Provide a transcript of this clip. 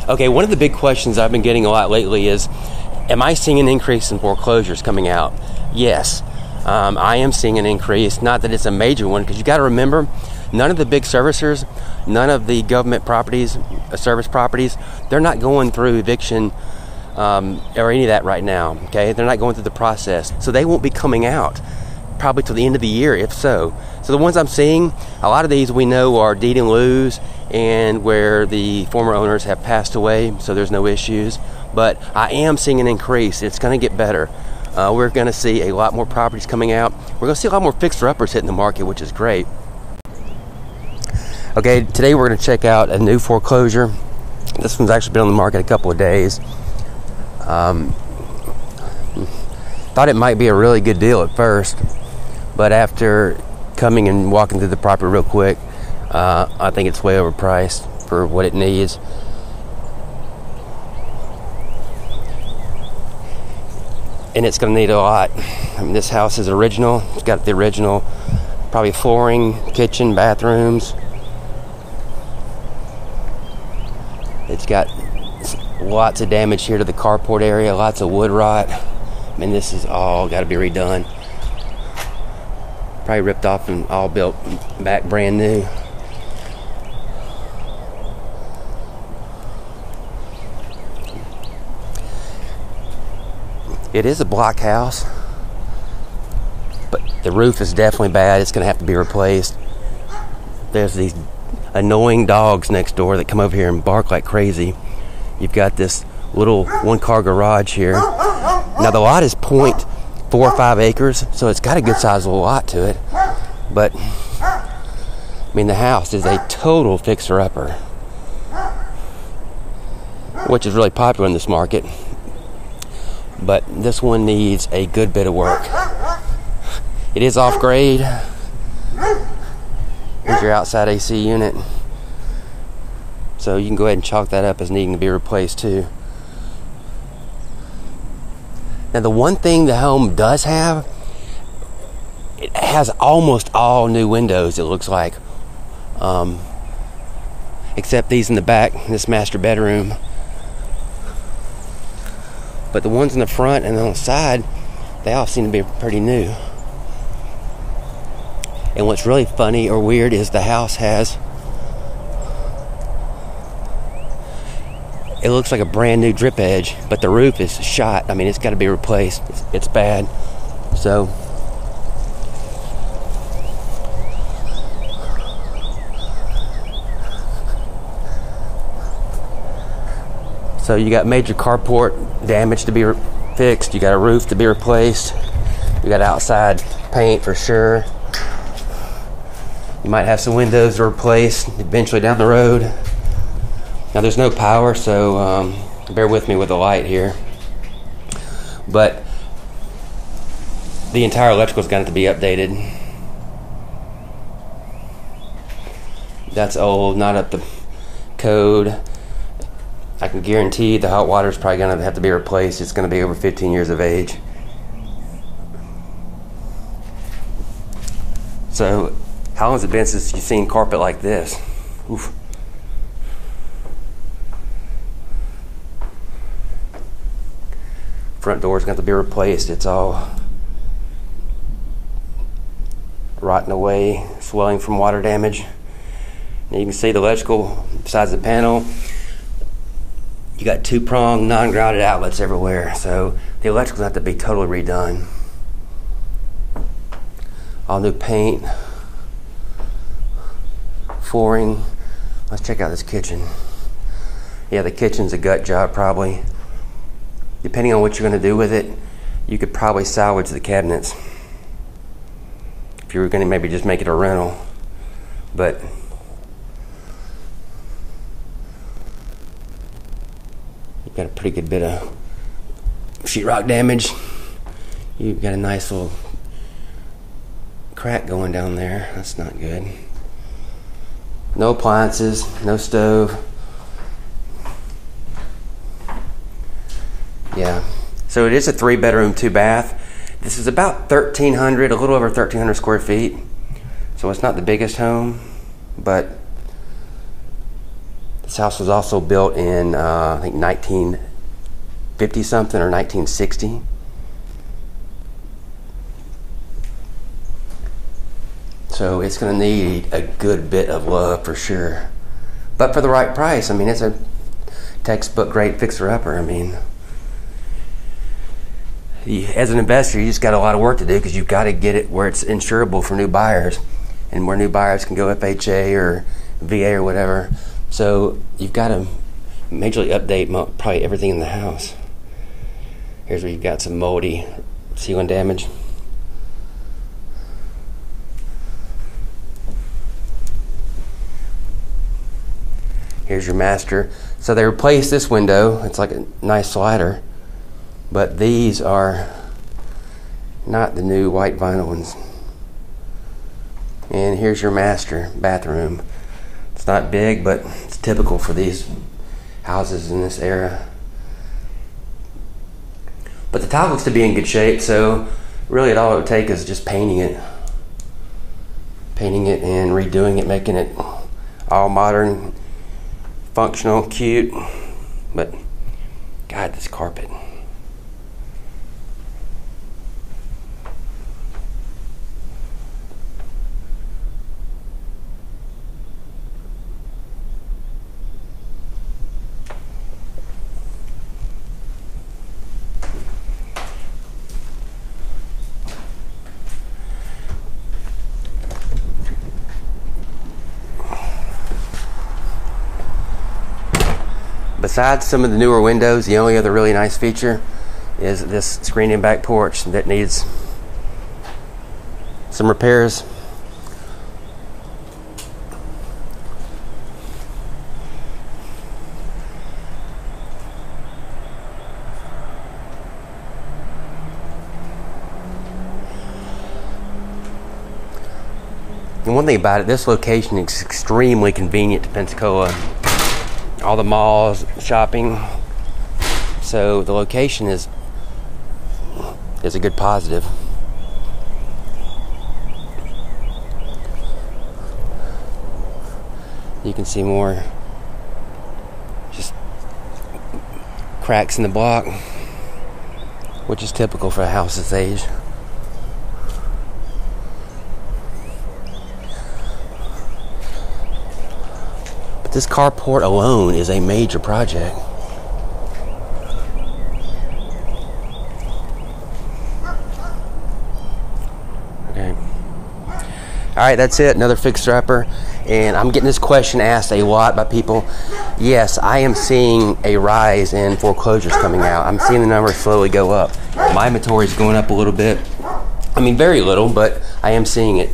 Okay, one of the big questions I've been getting a lot lately is, am I seeing an increase in foreclosures coming out? Yes, I am seeing an increase. Not that it's a major one, because you got to remember, none of the big servicers, none of the government properties, service properties, they're not going through eviction or any of that right now. Okay, they're not going through the process, so they won't be coming out probably till the end of the year, if so. So the ones I'm seeing, a lot of these we know are deed in lieus and where the former owners have passed away, so there's no issues. But I am seeing an increase. It's going to get better. We're going to see a lot more properties coming out. We're going to see a lot more fixer-uppers hitting the market, which is great. Okay, today we're going to check out a new foreclosure. This one's actually been on the market a couple of days. Thought it might be a really good deal at first, but after coming and walking through the property real quick, I think it's way overpriced for what it needs. And it's going to need a lot. I mean, this house is original. It's got the original, probably flooring, kitchen, bathrooms. It's got lots of damage here to the carport area, lots of wood rot. I mean, this is all got to be redone. Probably ripped off and all built back brand new. It is a block house, but the roof is definitely bad. It's going to have to be replaced. There's these annoying dogs next door that come over here and bark like crazy. You've got this little one-car garage here. Now the lot is 0.45 acres, so it's got a good size lot to it. But I mean, the house is a total fixer-upper, which is really popular in this market. But this one needs a good bit of work. It is off grade. Here's your outside AC unit. So you can go ahead and chalk that up as needing to be replaced too. Now the one thing the home does have, it has almost all new windows, it looks like. Except these in the back, this master bedroom. But the ones in the front and on the side, they all seem to be pretty new. And what's really funny or weird is the house has, it looks like a brand new drip edge, but the roof is shot. I mean, it's got to be replaced. It's bad. So you got major carport damage to be fixed. You got a roof to be replaced. You got outside paint for sure. You might have some windows to replace eventually down the road. Now there's no power, so bear with me with the light here. But the entire electrical's got to be updated. That's old, not up to code. I can guarantee the hot water is probably going to have to be replaced. It's going to be over 15 years of age. So, how long has it been since you've seen carpet like this? Oof. Front door's going to have to be replaced. It's all rotting away, swelling from water damage. Now you can see the electrical besides the panel. You got two-prong, non-grounded outlets everywhere, so the electrical's have to be totally redone. All new paint, flooring. Let's check out this kitchen. Yeah, the kitchen's a gut job probably. Depending on what you're going to do with it, you could probably salvage the cabinets if you were going to maybe just make it a rental. But you've got a pretty good bit of sheetrock damage. You've got a nice little crack going down there. That's not good. No appliances, no stove. Yeah, so it is a 3-bedroom, 2-bath. This is about 1,300, a little over 1,300 square feet. So it's not the biggest home, but This house was also built in, I think, 1950 something or 1960. So it's going to need a good bit of love for sure. But for the right price. I mean, it's a textbook grade fixer-upper. I mean, as an investor, you just got a lot of work to do because you've got to get it where it's insurable for new buyers and where new buyers can go FHA or VA or whatever. So you've got to majorly update probably everything in the house. Here's where you've got some moldy ceiling damage. Here's your master. So they replaced this window. It's like a nice slider. But these are not the new white vinyl ones. And here's your master bathroom. It's not big, but it's typical for these houses in this era. But the tile looks to be in good shape, so really all it would take is just painting it. Painting it and redoing it, making it all modern, functional, cute. But God, this carpet. Besides some of the newer windows, the only other really nice feature is this screened-in back porch that needs some repairs. And one thing about it, this location is extremely convenient to Pensacola. All the malls, shopping. So the location is a good positive. You can see more just cracks in the block, which is typical for a house this age. This carport alone is a major project. Okay. All right, that's it. Another fixer-upper. And I'm getting this question asked a lot by people. Yes, I am seeing a rise in foreclosures coming out. I'm seeing the numbers slowly go up. My inventory is going up a little bit. I mean, very little, but I am seeing it.